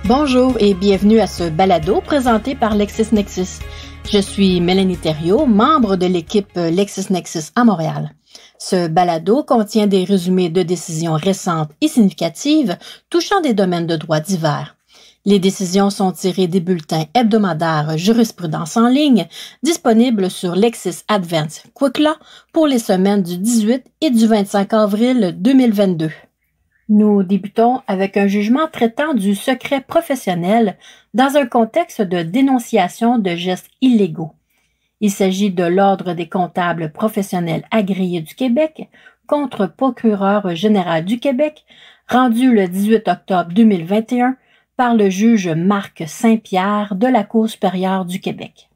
Bonjour et bienvenue à ce balado présenté par LexisNexis. Je suis Mélanie Thériault, membre de l'équipe LexisNexis à Montréal. Ce balado contient des résumés de décisions récentes et significatives touchant des domaines de droit divers. Les décisions sont tirées des bulletins hebdomadaires Jurisprudence en ligne disponibles sur Lexis Advance Quick Law pour les semaines du 18 et du 25 avril 2022. Nous débutons avec un jugement traitant du secret professionnel dans un contexte de dénonciation de gestes illégaux. Il s'agit de l'Ordre des comptables professionnels agréés du Québec contre Procureur général du Québec, rendu le 18 octobre 2021 par le juge Marc Saint-Pierre de la Cour supérieure du Québec.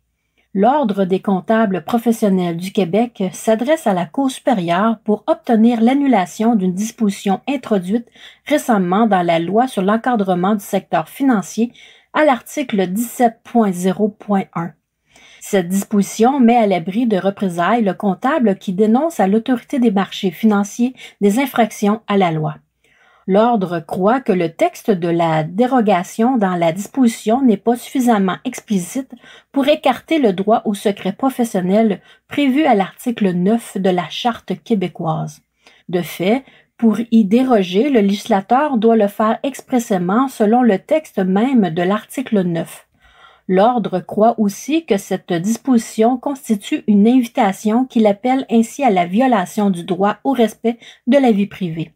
L'Ordre des comptables professionnels du Québec s'adresse à la Cour supérieure pour obtenir l'annulation d'une disposition introduite récemment dans la loi sur l'encadrement du secteur financier à l'article 17.0.1. Cette disposition met à l'abri de représailles le comptable qui dénonce à l'autorité des marchés financiers des infractions à la loi. L'Ordre croit que le texte de la dérogation dans la disposition n'est pas suffisamment explicite pour écarter le droit au secret professionnel prévu à l'article 9 de la Charte québécoise. De fait, pour y déroger, le législateur doit le faire expressément selon le texte même de l'article 9. L'Ordre croit aussi que cette disposition constitue une invitation qui l'appelle ainsi à la violation du droit au respect de la vie privée.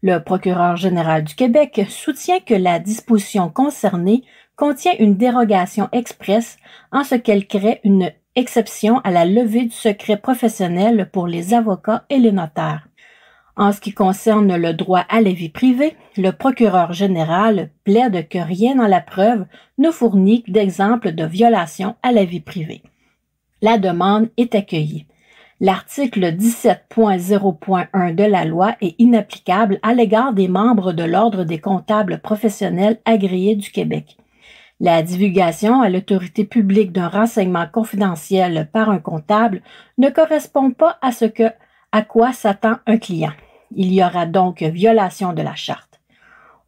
Le procureur général du Québec soutient que la disposition concernée contient une dérogation expresse en ce qu'elle crée une exception à la levée du secret professionnel pour les avocats et les notaires. En ce qui concerne le droit à la vie privée, le procureur général plaide que rien dans la preuve ne fournit d'exemple de violation à la vie privée. La demande est accueillie. L'article 17.0.1 de la loi est inapplicable à l'égard des membres de l'Ordre des comptables professionnels agréés du Québec. La divulgation à l'autorité publique d'un renseignement confidentiel par un comptable ne correspond pas à quoi s'attend un client. Il y aura donc violation de la Charte.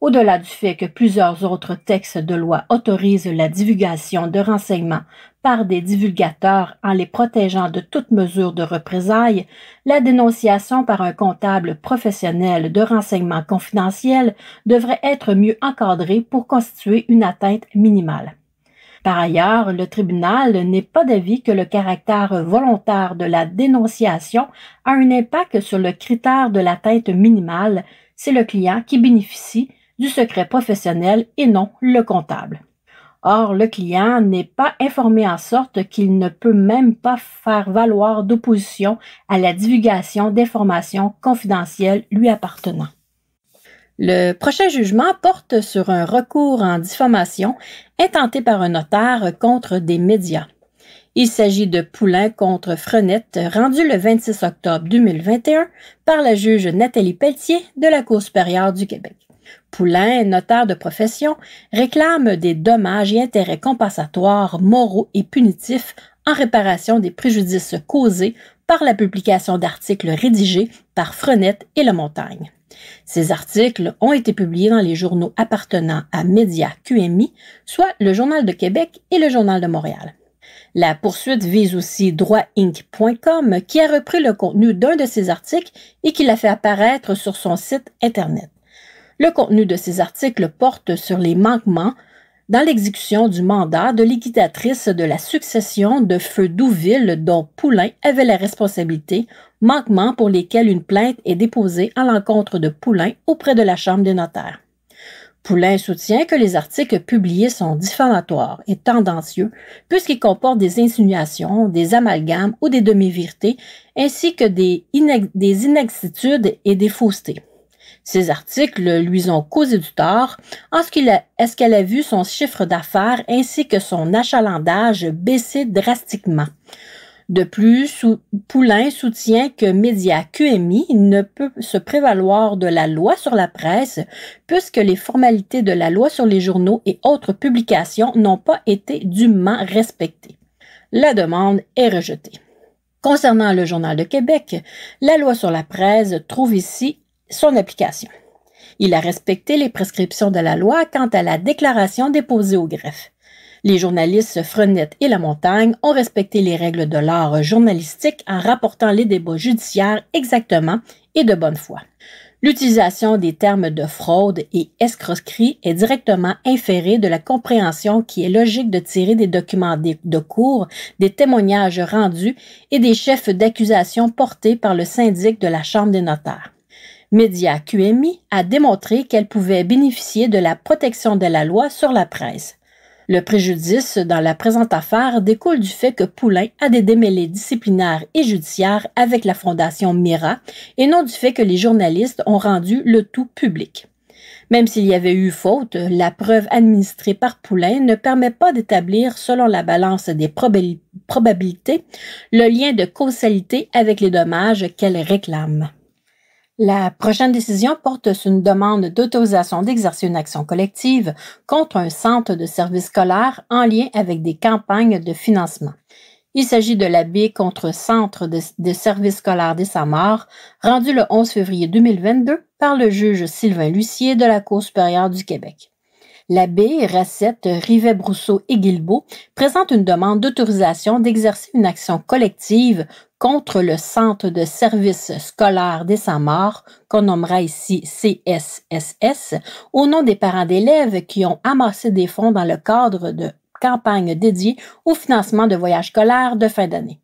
Au-delà du fait que plusieurs autres textes de loi autorisent la divulgation de renseignements par des divulgateurs en les protégeant de toute mesure de représailles, la dénonciation par un comptable professionnel de renseignements confidentiels devrait être mieux encadrée pour constituer une atteinte minimale. Par ailleurs, le tribunal n'est pas d'avis que le caractère volontaire de la dénonciation a un impact sur le critère de l'atteinte minimale. C'est le client qui bénéficie du secret professionnel et non le comptable. Or, le client n'est pas informé en sorte qu'il ne peut même pas faire valoir d'opposition à la divulgation d'informations confidentielles lui appartenant. Le prochain jugement porte sur un recours en diffamation intenté par un notaire contre des médias. Il s'agit de Poulain contre Frenette, rendu le 26 octobre 2021 par la juge Nathalie Pelletier de la Cour supérieure du Québec. Poulain, notaire de profession, réclame des dommages et intérêts compensatoires, moraux et punitifs en réparation des préjudices causés par la publication d'articles rédigés par Frenette et La Montagne. Ces articles ont été publiés dans les journaux appartenant à Média QMI, soit le Journal de Québec et le Journal de Montréal. La poursuite vise aussi droitinc.com qui a repris le contenu d'un de ces articles et qui l'a fait apparaître sur son site Internet. Le contenu de ces articles porte sur les manquements dans l'exécution du mandat de liquidatrice de la succession de feu Douville dont Poulain avait la responsabilité, manquements pour lesquels une plainte est déposée à l'encontre de Poulain auprès de la Chambre des notaires. Poulain soutient que les articles publiés sont diffamatoires et tendancieux puisqu'ils comportent des insinuations, des amalgames ou des demi-vérités ainsi que des inexactitudes et des faussetés. Ces articles lui ont causé du tort en ce qu'elle a vu son chiffre d'affaires ainsi que son achalandage baisser drastiquement. De plus, Poulain soutient que Média QMI ne peut se prévaloir de la loi sur la presse puisque les formalités de la loi sur les journaux et autres publications n'ont pas été dûment respectées. La demande est rejetée. Concernant le Journal de Québec, la loi sur la presse trouve ici son application. Il a respecté les prescriptions de la loi quant à la déclaration déposée au greffe. Les journalistes Frenette et La Montagne ont respecté les règles de l'art journalistique en rapportant les débats judiciaires exactement et de bonne foi. L'utilisation des termes de fraude et escroquerie est directement inférée de la compréhension qui est logique de tirer des documents de cour, des témoignages rendus et des chefs d'accusation portés par le syndic de la Chambre des notaires. Média QMI a démontré qu'elle pouvait bénéficier de la protection de la loi sur la presse. Le préjudice dans la présente affaire découle du fait que Poulain a des démêlés disciplinaires et judiciaires avec la Fondation Mira et non du fait que les journalistes ont rendu le tout public. Même s'il y avait eu faute, la preuve administrée par Poulain ne permet pas d'établir, selon la balance des probabilités, le lien de causalité avec les dommages qu'elle réclame. La prochaine décision porte sur une demande d'autorisation d'exercer une action collective contre un centre de services scolaires en lien avec des campagnes de financement. Il s'agit de l'AB contre Centre de services scolaires des Samars, rendu le 11 février 2022 par le juge Sylvain Lucier de la Cour supérieure du Québec. L'AB, Racette, Rivet-Brousseau et Guilbeault présente une demande d'autorisation d'exercer une action collective contre le Centre de services scolaires des Samars, qu'on nommera ici CSSS, au nom des parents d'élèves qui ont amassé des fonds dans le cadre de campagnes dédiées au financement de voyages scolaires de fin d'année.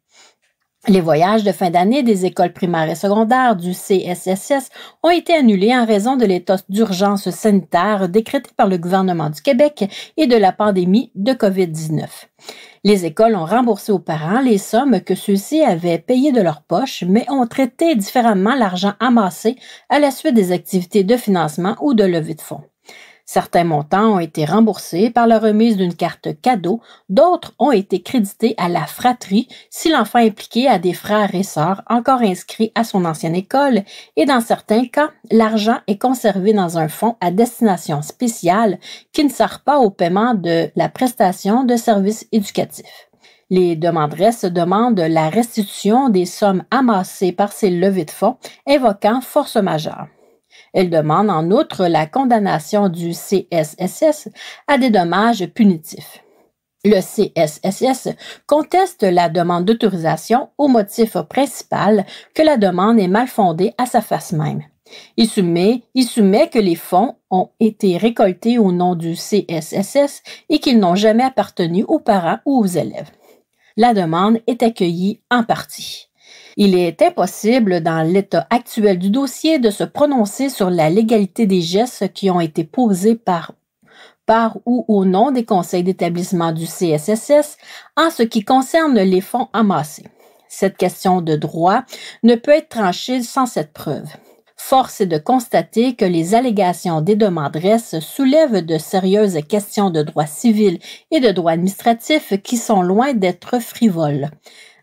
Les voyages de fin d'année des écoles primaires et secondaires du CSSS ont été annulés en raison de l'état d'urgence sanitaire décrété par le gouvernement du Québec et de la pandémie de COVID-19. Les écoles ont remboursé aux parents les sommes que ceux-ci avaient payées de leur poche, mais ont traité différemment l'argent amassé à la suite des activités de financement ou de levée de fonds. Certains montants ont été remboursés par la remise d'une carte cadeau, d'autres ont été crédités à la fratrie si l'enfant impliqué a des frères et sœurs encore inscrits à son ancienne école et dans certains cas, l'argent est conservé dans un fonds à destination spéciale qui ne sert pas au paiement de la prestation de services éducatifs. Les demanderesses demandent la restitution des sommes amassées par ces levées de fonds invoquant force majeure. Elle demande en outre la condamnation du CSSS à des dommages punitifs. Le CSSS conteste la demande d'autorisation au motif principal que la demande est mal fondée à sa face même. Il soumet que les fonds ont été récoltés au nom du CSSS et qu'ils n'ont jamais appartenu aux parents ou aux élèves. La demande est accueillie en partie. Il est impossible, dans l'état actuel du dossier, de se prononcer sur la légalité des gestes qui ont été posés par ou au nom des conseils d'établissement du CSSS en ce qui concerne les fonds amassés. Cette question de droit ne peut être tranchée sans cette preuve. Force est de constater que les allégations des demanderesses soulèvent de sérieuses questions de droit civil et de droit administratif qui sont loin d'être frivoles.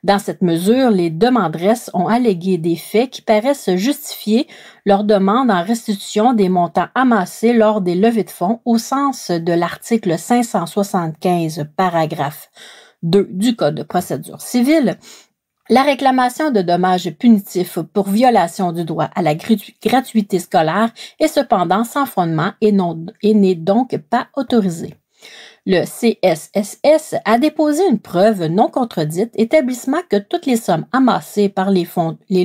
Dans cette mesure, les demanderesses ont allégué des faits qui paraissent justifier leur demande en restitution des montants amassés lors des levées de fonds au sens de l'article 575, paragraphe 2 du Code de procédure civile. La réclamation de dommages punitifs pour violation du droit à la gratuité scolaire est cependant sans fondement et n'est donc pas autorisée. Le CSSS a déposé une preuve non contredite établissant que toutes les sommes amassées par les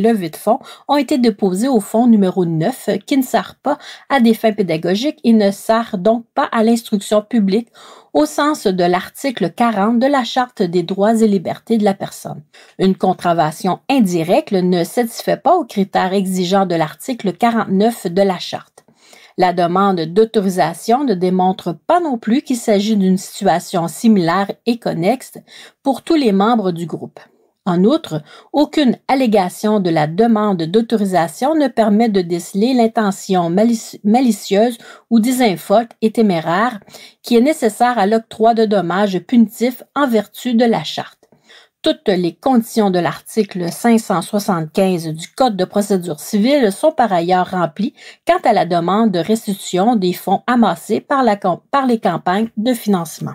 levées de fonds ont été déposées au fonds numéro 9 qui ne sert pas à des fins pédagogiques et ne sert donc pas à l'instruction publique au sens de l'article 40 de la Charte des droits et libertés de la personne. Une contravention indirecte ne satisfait pas aux critères exigeants de l'article 49 de la Charte. La demande d'autorisation ne démontre pas non plus qu'il s'agit d'une situation similaire et connexe pour tous les membres du groupe. En outre, aucune allégation de la demande d'autorisation ne permet de déceler l'intention malicieuse ou désinfolte et téméraire qui est nécessaire à l'octroi de dommages punitifs en vertu de la Charte. Toutes les conditions de l'article 575 du Code de procédure civile sont par ailleurs remplies quant à la demande de restitution des fonds amassés par les campagnes de financement.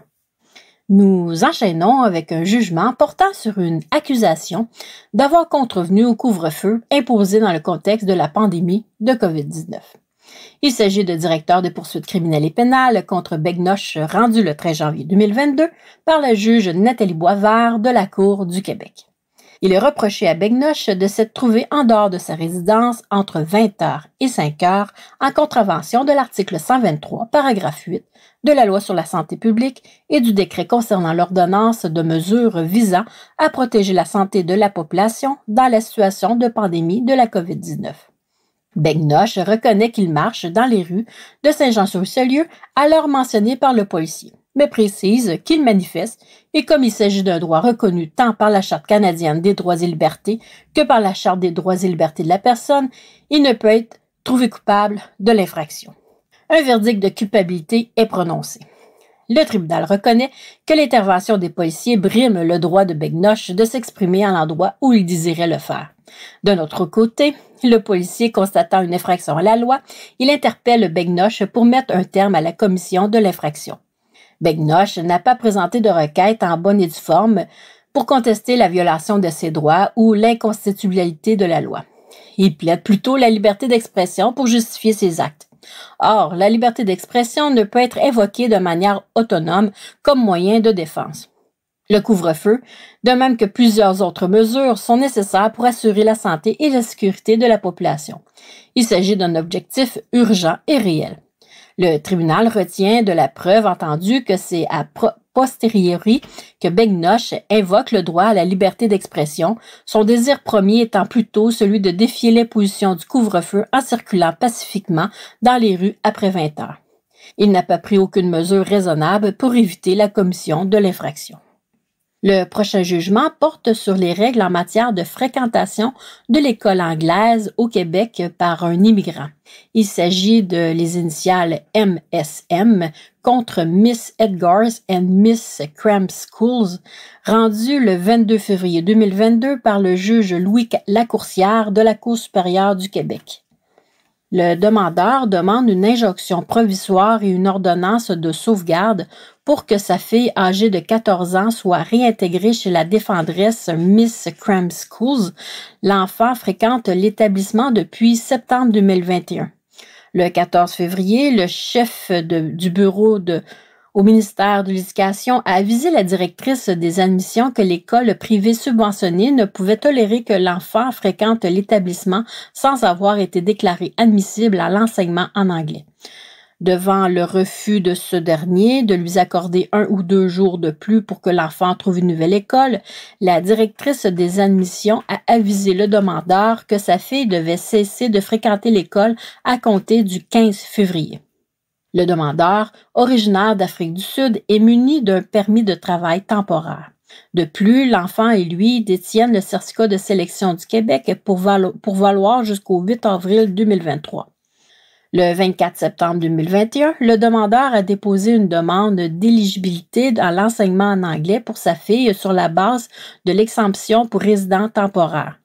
Nous enchaînons avec un jugement portant sur une accusation d'avoir contrevenu au couvre-feu imposé dans le contexte de la pandémie de COVID-19. Il s'agit de directeur des poursuites criminelles et pénales contre Begnoche rendu le 13 janvier 2022 par la juge Nathalie Boisvert de la Cour du Québec. Il est reproché à Begnoche de s'être trouvé en dehors de sa résidence entre 20h et 5h en contravention de l'article 123, paragraphe 8 de la Loi sur la santé publique et du décret concernant l'ordonnance de mesures visant à protéger la santé de la population dans la situation de pandémie de la COVID-19. Begnoche reconnaît qu'il marche dans les rues de Saint-Jean-sur-Richelieu à l'heure mentionnée par le policier, mais précise qu'il manifeste et comme il s'agit d'un droit reconnu tant par la Charte canadienne des droits et libertés que par la Charte des droits et libertés de la personne, il ne peut être trouvé coupable de l'infraction. Un verdict de culpabilité est prononcé. Le tribunal reconnaît que l'intervention des policiers brime le droit de Begnoche de s'exprimer à l'endroit où il désirait le faire. D'un autre côté, le policier constatant une infraction à la loi, il interpelle Begnoche pour mettre un terme à la commission de l'infraction. Begnoche n'a pas présenté de requête en bonne et due forme pour contester la violation de ses droits ou l'inconstitutionnalité de la loi. Il plaide plutôt la liberté d'expression pour justifier ses actes. Or, la liberté d'expression ne peut être invoquée de manière autonome comme moyen de défense. Le couvre-feu, de même que plusieurs autres mesures, sont nécessaires pour assurer la santé et la sécurité de la population. Il s'agit d'un objectif urgent et réel. Le tribunal retient de la preuve entendue que c'est à posteriori que Begnoche invoque le droit à la liberté d'expression, son désir premier étant plutôt celui de défier l'imposition du couvre-feu en circulant pacifiquement dans les rues après 20 heures. Il n'a pas pris aucune mesure raisonnable pour éviter la commission de l'infraction. Le prochain jugement porte sur les règles en matière de fréquentation de l'école anglaise au Québec par un immigrant. Il s'agit de les initiales MSM contre Miss Edgars and Miss Cram Schools, rendu le 22 février 2022 par le juge Louis Lacourcière de la Cour supérieure du Québec. Le demandeur demande une injonction provisoire et une ordonnance de sauvegarde pour que sa fille âgée de 14 ans soit réintégrée chez la défendresse Miss Cram Schools. L'enfant fréquente l'établissement depuis septembre 2021. Le 14 février, le chef du bureau au ministère de l'Éducation a avisé la directrice des admissions que l'école privée subventionnée ne pouvait tolérer que l'enfant fréquente l'établissement sans avoir été déclaré admissible à l'enseignement en anglais. Devant le refus de ce dernier de lui accorder 1 ou 2 jours de plus pour que l'enfant trouve une nouvelle école, la directrice des admissions a avisé le demandeur que sa fille devait cesser de fréquenter l'école à compter du 15 février. Le demandeur, originaire d'Afrique du Sud, est muni d'un permis de travail temporaire. De plus, l'enfant et lui détiennent le certificat de sélection du Québec pour valoir jusqu'au 8 avril 2023. Le 24 septembre 2021, le demandeur a déposé une demande d'éligibilité à l'enseignement en anglais pour sa fille sur la base de l'exemption pour résident temporaire.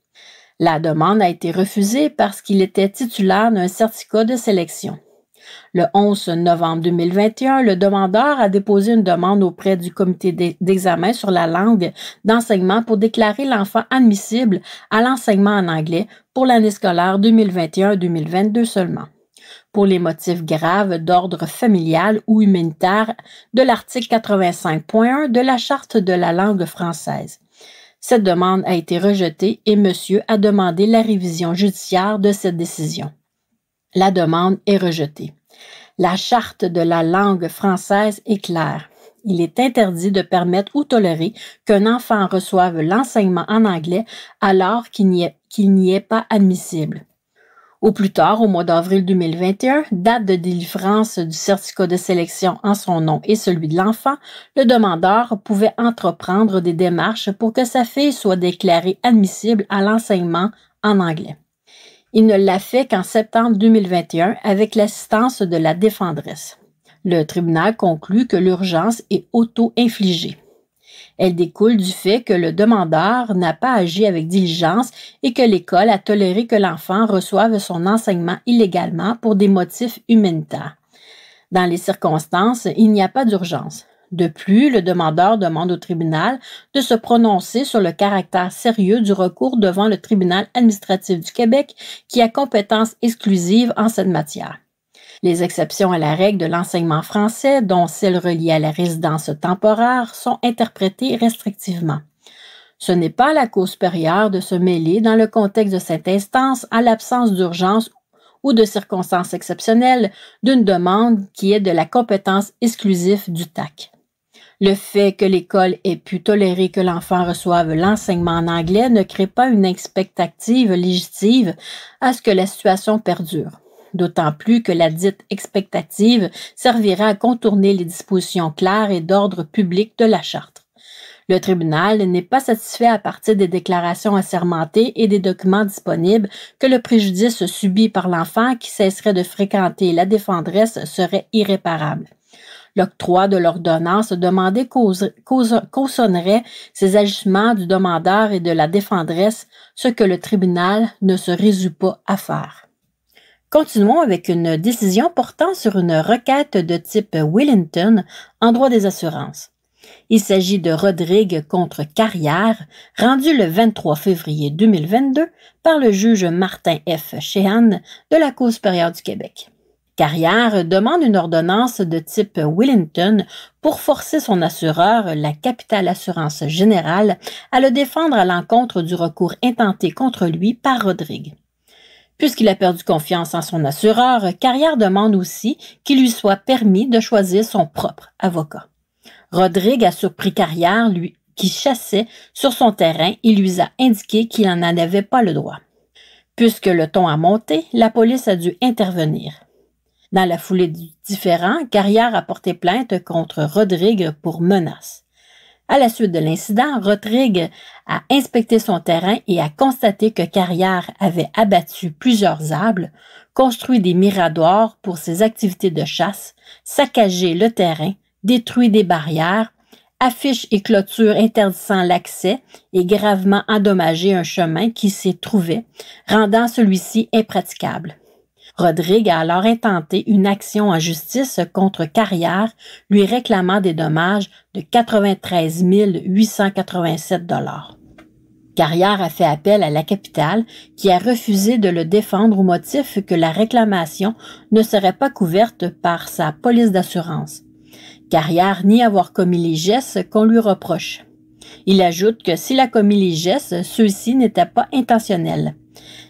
La demande a été refusée parce qu'il était titulaire d'un certificat de sélection. Le 11 novembre 2021, le demandeur a déposé une demande auprès du comité d'examen sur la langue d'enseignement pour déclarer l'enfant admissible à l'enseignement en anglais pour l'année scolaire 2021-2022 seulement, pour les motifs graves d'ordre familial ou humanitaire de l'article 85.1 de la Charte de la langue française. Cette demande a été rejetée et monsieur a demandé la révision judiciaire de cette décision. La demande est rejetée. La Charte de la langue française est claire. Il est interdit de permettre ou tolérer qu'un enfant reçoive l'enseignement en anglais alors qu'il n'y est pas admissible. Au plus tard, au mois d'avril 2021, date de délivrance du certificat de sélection en son nom et celui de l'enfant, le demandeur pouvait entreprendre des démarches pour que sa fille soit déclarée admissible à l'enseignement en anglais. Il ne l'a fait qu'en septembre 2021 avec l'assistance de la défendresse. Le tribunal conclut que l'urgence est auto-infligée. Elle découle du fait que le demandeur n'a pas agi avec diligence et que l'école a toléré que l'enfant reçoive son enseignement illégalement pour des motifs humanitaires. Dans les circonstances, il n'y a pas d'urgence. De plus, le demandeur demande au tribunal de se prononcer sur le caractère sérieux du recours devant le tribunal administratif du Québec qui a compétence exclusive en cette matière. Les exceptions à la règle de l'enseignement français, dont celles reliées à la résidence temporaire, sont interprétées restrictivement. Ce n'est pas à la Cour supérieure de se mêler, dans le contexte de cette instance, à l'absence d'urgence ou de circonstances exceptionnelles, d'une demande qui est de la compétence exclusive du TAC. Le fait que l'école ait pu tolérer que l'enfant reçoive l'enseignement en anglais ne crée pas une expectative légitime à ce que la situation perdure. D'autant plus que la dite expectative servira à contourner les dispositions claires et d'ordre public de la Charte. Le tribunal n'est pas satisfait à partir des déclarations assermentées et des documents disponibles que le préjudice subi par l'enfant qui cesserait de fréquenter la défendresse serait irréparable. L'octroi de l'ordonnance demandée cautionnerait ces agissements du demandeur et de la défendresse, ce que le tribunal ne se résout pas à faire. Continuons avec une décision portant sur une requête de type Willington en droit des assurances. Il s'agit de Rodrigue contre Carrière, rendu le 23 février 2022 par le juge Martin F. Sheehan de la Cour supérieure du Québec. Carrière demande une ordonnance de type Willington pour forcer son assureur, la Capitale Assurance Générale, à le défendre à l'encontre du recours intenté contre lui par Rodrigue. Puisqu'il a perdu confiance en son assureur, Carrière demande aussi qu'il lui soit permis de choisir son propre avocat. Rodrigue a surpris Carrière, qui chassait sur son terrain et lui a indiqué qu'il n'en avait pas le droit. Puisque le ton a monté, la police a dû intervenir. Dans la foulée du différend, Carrière a porté plainte contre Rodrigue pour menace. À la suite de l'incident, Rodrigue a inspecté son terrain et a constaté que Carrière avait abattu plusieurs arbres, construit des miradors pour ses activités de chasse, saccagé le terrain, détruit des barrières, affiches et clôtures interdisant l'accès et gravement endommagé un chemin qui s'y trouvait, rendant celui-ci impraticable. Rodrigue a alors intenté une action en justice contre Carrière, lui réclamant des dommages de 93 887 $. Carrière a fait appel à la capitale, qui a refusé de le défendre au motif que la réclamation ne serait pas couverte par sa police d'assurance. Carrière nie avoir commis les gestes qu'on lui reproche. Il ajoute que s'il a commis les gestes, ceux-ci n'étaient pas intentionnels.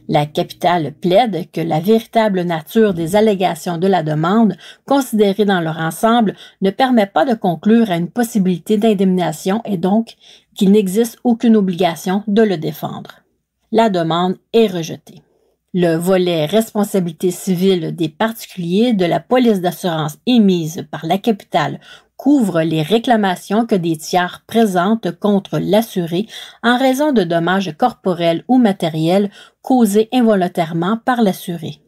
La capitale plaide que la véritable nature des allégations de la demande, considérées dans leur ensemble, ne permet pas de conclure à une possibilité d'indemnisation et donc qu'il n'existe aucune obligation de le défendre. La demande est rejetée. Le volet responsabilité civile des particuliers de la police d'assurance émise par la capitale couvre les réclamations que des tiers présentent contre l'assuré en raison de dommages corporels ou matériels causés involontairement par l'assuré.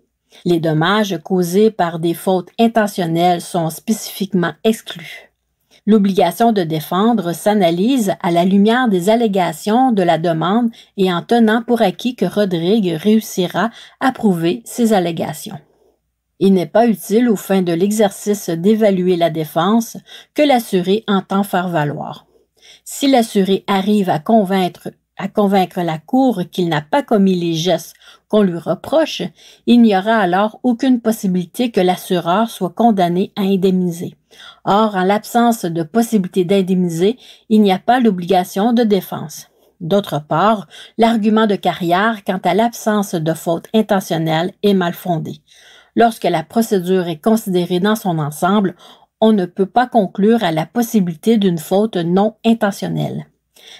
Les dommages causés par des fautes intentionnelles sont spécifiquement exclus. L'obligation de défendre s'analyse à la lumière des allégations de la demande et en tenant pour acquis que Rodrigue réussira à prouver ces allégations. Il n'est pas utile aux fins de l'exercice d'évaluer la défense que l'assuré entend faire valoir. Si l'assuré arrive à convaincre la Cour qu'il n'a pas commis les gestes qu'on lui reproche, il n'y aura alors aucune possibilité que l'assureur soit condamné à indemniser. Or, en l'absence de possibilité d'indemniser, il n'y a pas l'obligation de défense. D'autre part, l'argument de Carrière quant à l'absence de faute intentionnelle est mal fondé. Lorsque la procédure est considérée dans son ensemble, on ne peut pas conclure à la possibilité d'une faute non intentionnelle.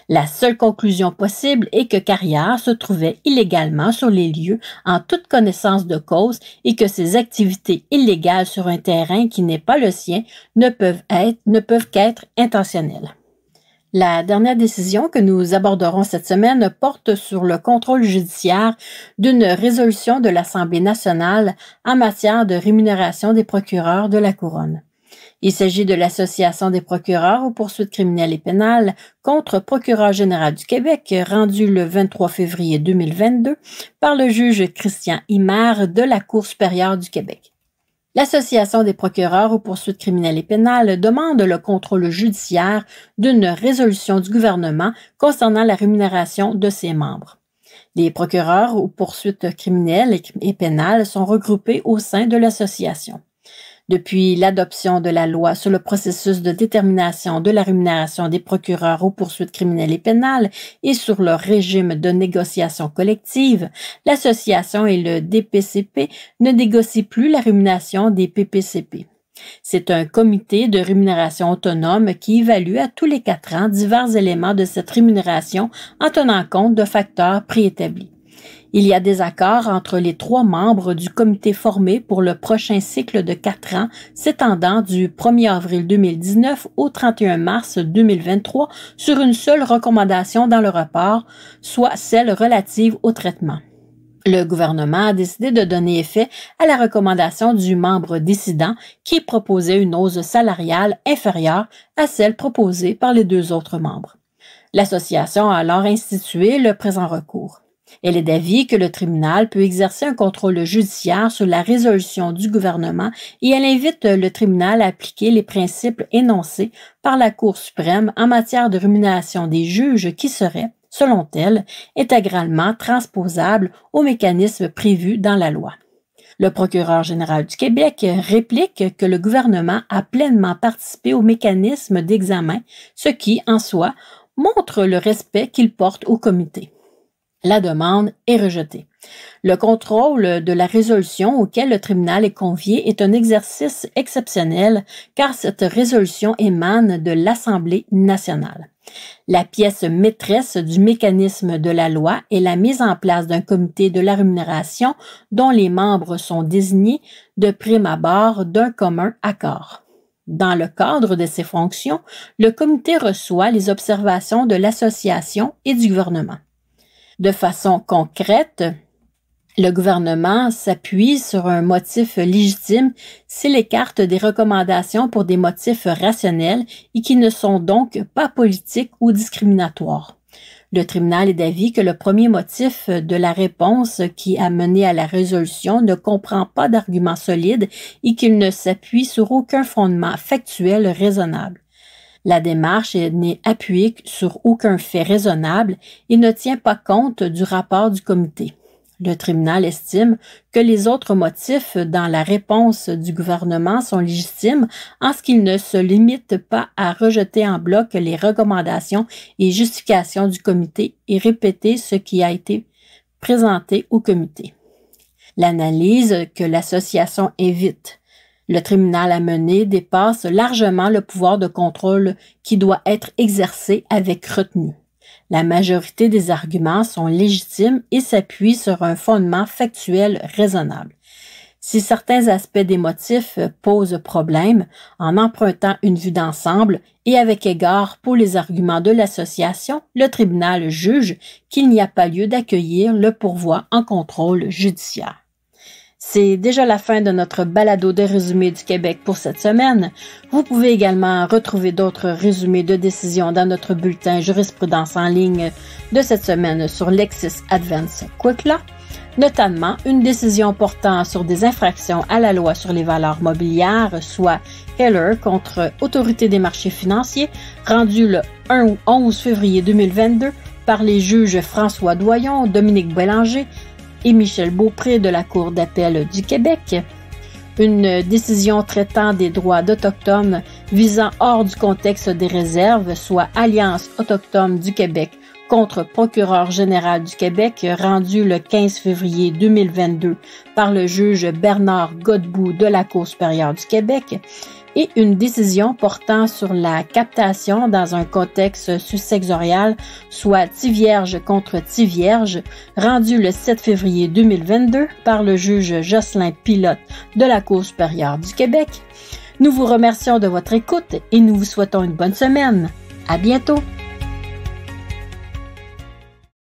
La seule conclusion possible est que Carrière se trouvait illégalement sur les lieux en toute connaissance de cause et que ses activités illégales sur un terrain qui n'est pas le sien ne peuvent qu'être intentionnelles. La dernière décision que nous aborderons cette semaine porte sur le contrôle judiciaire d'une résolution de l'Assemblée nationale en matière de rémunération des procureurs de la Couronne. Il s'agit de l'Association des procureurs aux poursuites criminelles et pénales contre Procureur général du Québec, rendu le 23 février 2022 par le juge Christian Imert de la Cour supérieure du Québec. L'Association des procureurs aux poursuites criminelles et pénales demande le contrôle judiciaire d'une résolution du gouvernement concernant la rémunération de ses membres. Les procureurs aux poursuites criminelles et pénales sont regroupés au sein de l'association. Depuis l'adoption de la loi sur le processus de détermination de la rémunération des procureurs aux poursuites criminelles et pénales et sur leur régime de négociation collective, l'association et le DPCP ne négocient plus la rémunération des PPCP. C'est un comité de rémunération autonome qui évalue à tous les 4 ans divers éléments de cette rémunération en tenant compte de facteurs préétablis. Il y a des accords entre les 3 membres du comité formé pour le prochain cycle de 4 ans s'étendant du 1er avril 2019 au 31 mars 2023 sur une seule recommandation dans le rapport, soit celle relative au traitement. Le gouvernement a décidé de donner effet à la recommandation du membre décidant qui proposait une hausse salariale inférieure à celle proposée par les 2 autres membres. L'association a alors institué le présent recours. Elle est d'avis que le tribunal peut exercer un contrôle judiciaire sur la résolution du gouvernement et elle invite le tribunal à appliquer les principes énoncés par la Cour suprême en matière de rémunération des juges qui seraient, selon elle, intégralement transposables aux mécanismes prévus dans la loi. Le procureur général du Québec réplique que le gouvernement a pleinement participé au mécanisme d'examen, ce qui, en soi, montre le respect qu'il porte au comité. La demande est rejetée. Le contrôle de la résolution auquel le tribunal est convié est un exercice exceptionnel car cette résolution émane de l'Assemblée nationale. La pièce maîtresse du mécanisme de la loi est la mise en place d'un comité de la rémunération dont les membres sont désignés de prime abord d'un commun accord. Dans le cadre de ses fonctions, le comité reçoit les observations de l'association et du gouvernement. De façon concrète, le gouvernement s'appuie sur un motif légitime s'il écarte des recommandations pour des motifs rationnels et qui ne sont donc pas politiques ou discriminatoires. Le tribunal est d'avis que le premier motif de la réponse qui a mené à la résolution ne comprend pas d'arguments solides et qu'il ne s'appuie sur aucun fondement factuel raisonnable. La démarche n'est appuyée sur aucun fait raisonnable et ne tient pas compte du rapport du comité. Le tribunal estime que les autres motifs dans la réponse du gouvernement sont légitimes en ce qu'ils ne se limitent pas à rejeter en bloc les recommandations et justifications du comité et répéter ce qui a été présenté au comité. L'analyse que l'association évite le tribunal à mener dépasse largement le pouvoir de contrôle qui doit être exercé avec retenue. La majorité des arguments sont légitimes et s'appuient sur un fondement factuel raisonnable. Si certains aspects des motifs posent problème, en empruntant une vue d'ensemble et avec égard pour les arguments de l'association, le tribunal juge qu'il n'y a pas lieu d'accueillir le pourvoi en contrôle judiciaire. C'est déjà la fin de notre balado de résumé du Québec pour cette semaine. Vous pouvez également retrouver d'autres résumés de décisions dans notre bulletin jurisprudence en ligne de cette semaine sur Lexis Advance Quick Law, notamment une décision portant sur des infractions à la loi sur les valeurs mobilières, soit Heller contre Autorité des marchés financiers, rendue le 1 ou 11 février 2022 par les juges François Doyon, Dominique Bélanger et Michel Beaupré de la Cour d'appel du Québec. Une décision traitant des droits d'Autochtones visant hors du contexte des réserves, soit Alliance autochtone du Québec contre Procureur général du Québec, rendue le 15 février 2022 par le juge Bernard Godbout de la Cour supérieure du Québec, et une décision portant sur la captation dans un contexte sussexorial, soit Tivierge contre Tivierge, rendue le 7 février 2022 par le juge Jocelyn Pilote de la Cour supérieure du Québec. Nous vous remercions de votre écoute et nous vous souhaitons une bonne semaine. À bientôt!